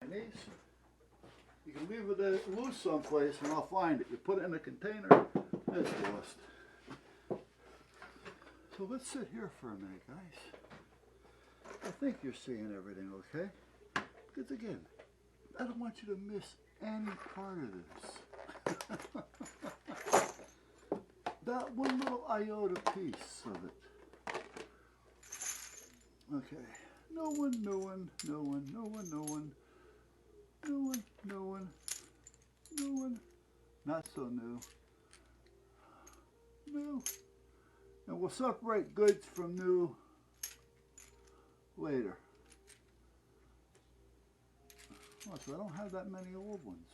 These, you can leave it loose someplace and I'll find it. You put it in a container, it's lost. So let's sit here for a minute, guys. I think you're seeing everything okay. Because again, I don't want you to miss any part of this. That one little iota piece of it. Okay. No one, no one, no one, no one, no one. No one, no one, no one. Not so new. New. And we'll separate goods from new later. Oh, so I don't have that many old ones.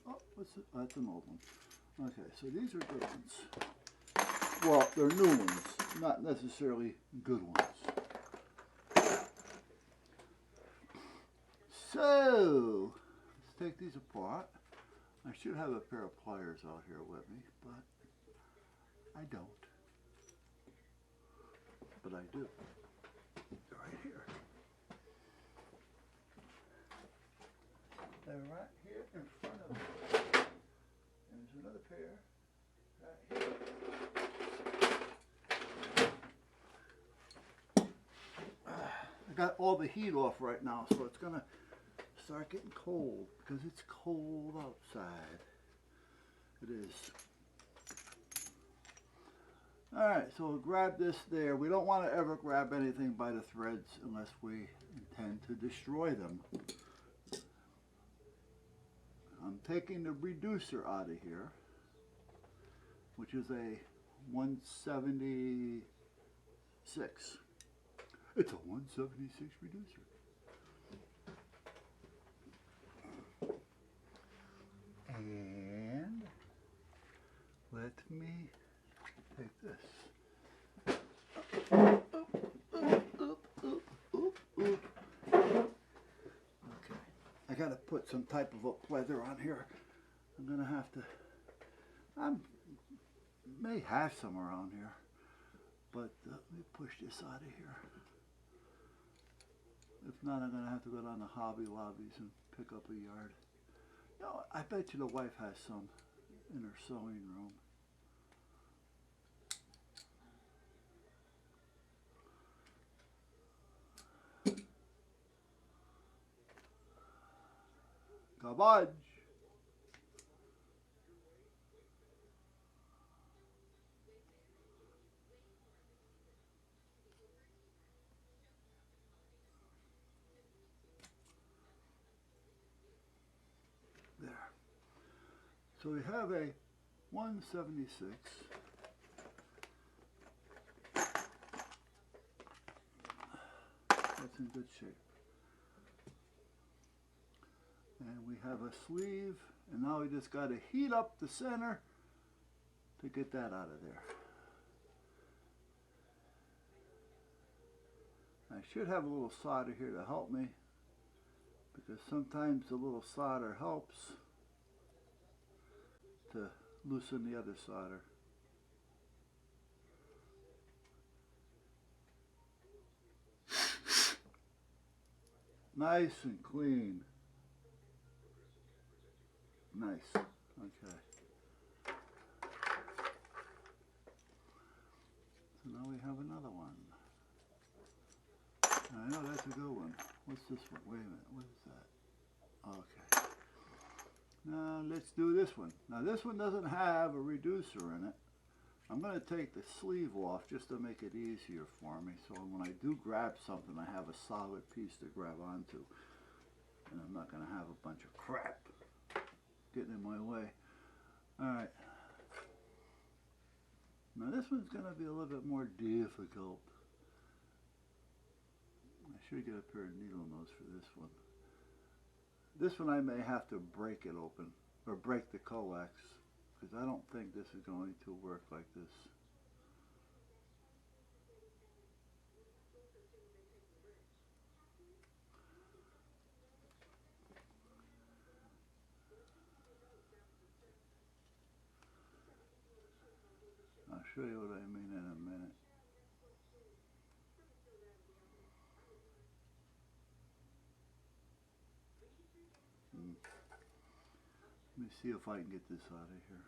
Oh, what's it? Oh, that's an old one. Okay, so these are good ones. Well, they're new ones, not necessarily good ones. So, let's take these apart. I should have a pair of pliers out here with me, but I don't. But I do. They're right here. They're right here in front of me. And there's another pair right here. I got all the heat off right now, so it's going to start getting cold because it's cold outside. It is. Alright, so we'll grab this there. We don't want to ever grab anything by the threads unless we intend to destroy them. I'm taking the reducer out of here, which is a 176. It's a 176 reducer. And let me take this. Okay, I gotta put some type of a pleather on here. I'm gonna have to, I may have some around here, but let me push this out of here. If not, I'm gonna have to go down to Hobby Lobbies and pick up a yard. No, I bet you the wife has some in her sewing room. Garbage. There. So we have a 176. That's in good shape. And we have a sleeve, and now we just got to heat up the center to get that out of there. I should have a little solder here to help me, because sometimes the little solder helps to loosen the other solder. Nice and clean. Nice. Okay. So now we have another one. I know that's a good one. What's this one? Wait a minute. What is that? Okay. Now let's do this one. Now this one doesn't have a reducer in it. I'm going to take the sleeve off just to make it easier for me. So when I do grab something, I have a solid piece to grab onto. And I'm not going to have a bunch of crap getting in my way. Alright. Now this one's going to be a little bit more difficult. I should get a pair of needle nose for this one. This one I may have to break it open, or break the coax, because I don't think this is going to work like this. I'll show you what I mean in a minute. Let me see if I can get this out of here.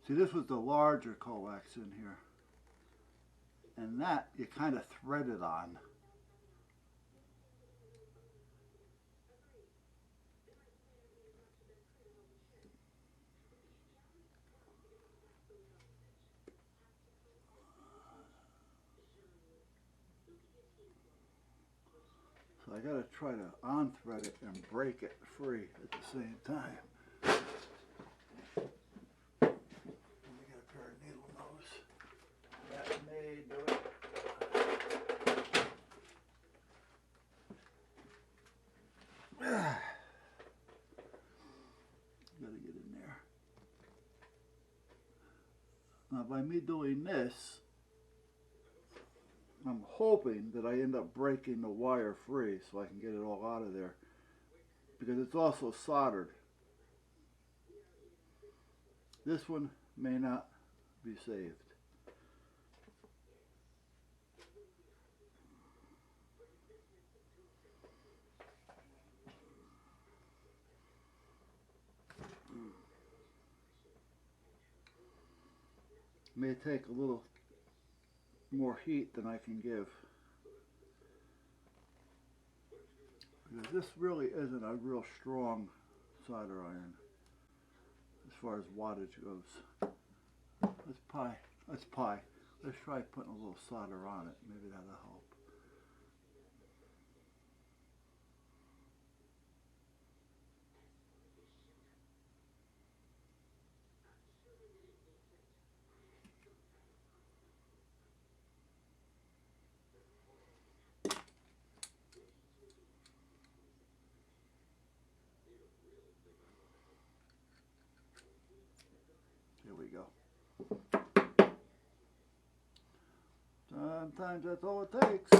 See, this was the larger coax in here. And that you kind of threaded on. So I gotta try to unthread it and break it free at the same time. Let me get a pair of needle nose. That may do it. Gotta get in there. Now by me doing this, I'm hoping that I end up breaking the wire free so I can get it all out of there, because it's also soldered. This one may not be saved. May take a little more heat than I can give, because this really isn't a real strong solder iron as far as wattage goes. Let's pie. Let's try putting a little solder on it. Maybe that'll help. Here we go. Sometimes that's all it takes.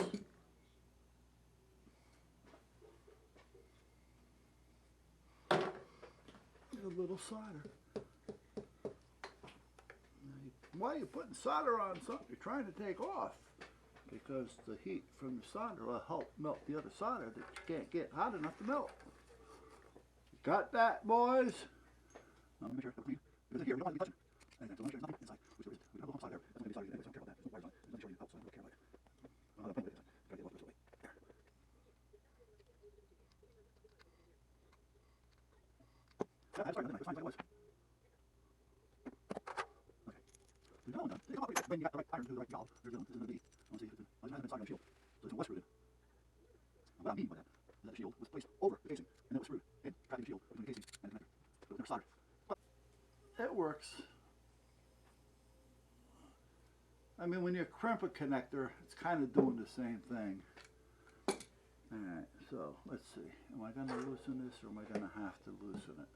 A little solder. Why are you putting solder on something you're trying to take off? Because the heat from the solder will help melt the other solder that you can't get hot enough to melt. Got that, boys? Now, make sure it's clean. Because here, we don't want to be touching. And so make sure there's nothing inside, which there is. We have a little solder there. That's going to be solder. So don't care about that. There's no wires on it. Let me show you outside. I don't care about it. I'll have a paint with it. Gotta get it off this way. There. Yeah, I'm sorry, that's fine, that's fine, it was. Okay. There's no one done. They come up pretty good. When you got the right iron to the right job, there's no, this is going to be, I want to see, it hasn't been soldered on the shield. So there's no wet screwed in. What I mean by that is that the shield was placed over the casing, and then it was screwed in, trapping the shield between the casing and the connector. So it was never soldered. But it works. I mean, when you crimp a connector, it's kind of doing the same thing. Alright, so let's see. Am I going to loosen this, or am I going to have to loosen it?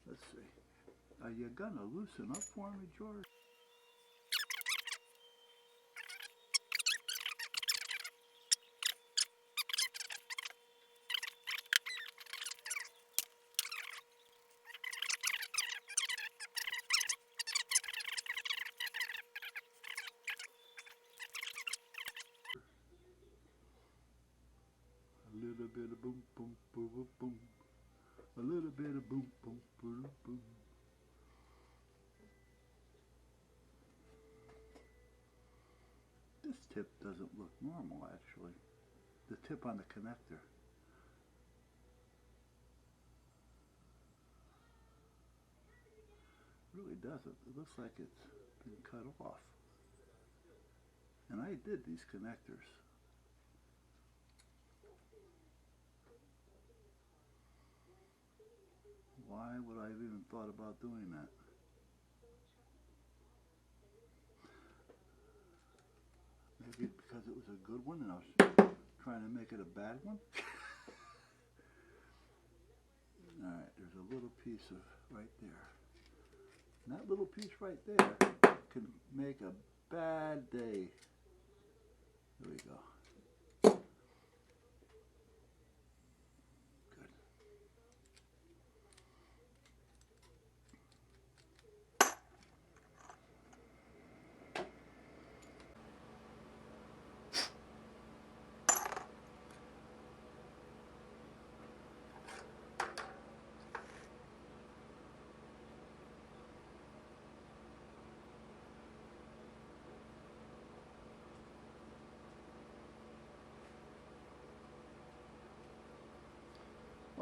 Let's see. Are you going to loosen up for me, George? A little bit of boom, boom, boom, boom, boom. A little bit of boom, boom, boom, boom. This tip doesn't look normal, actually. The tip on the connector. Really doesn't. It looks like it's been cut off. And I did these connectors. Why would I have even thought about doing that? Maybe because it was a good one and I was trying to make it a bad one? Alright, there's a little piece of right there. And that little piece right there can make a bad day. There we go.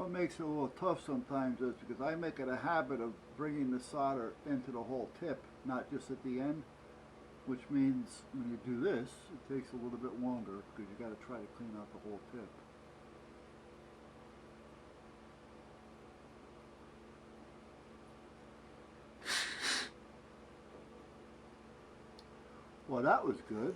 what makes it a little tough sometimes is because I make it a habit of bringing the solder into the whole tip, not just at the end, which means when you do this, it takes a little bit longer because you got to try to clean out the whole tip. Well, that was good.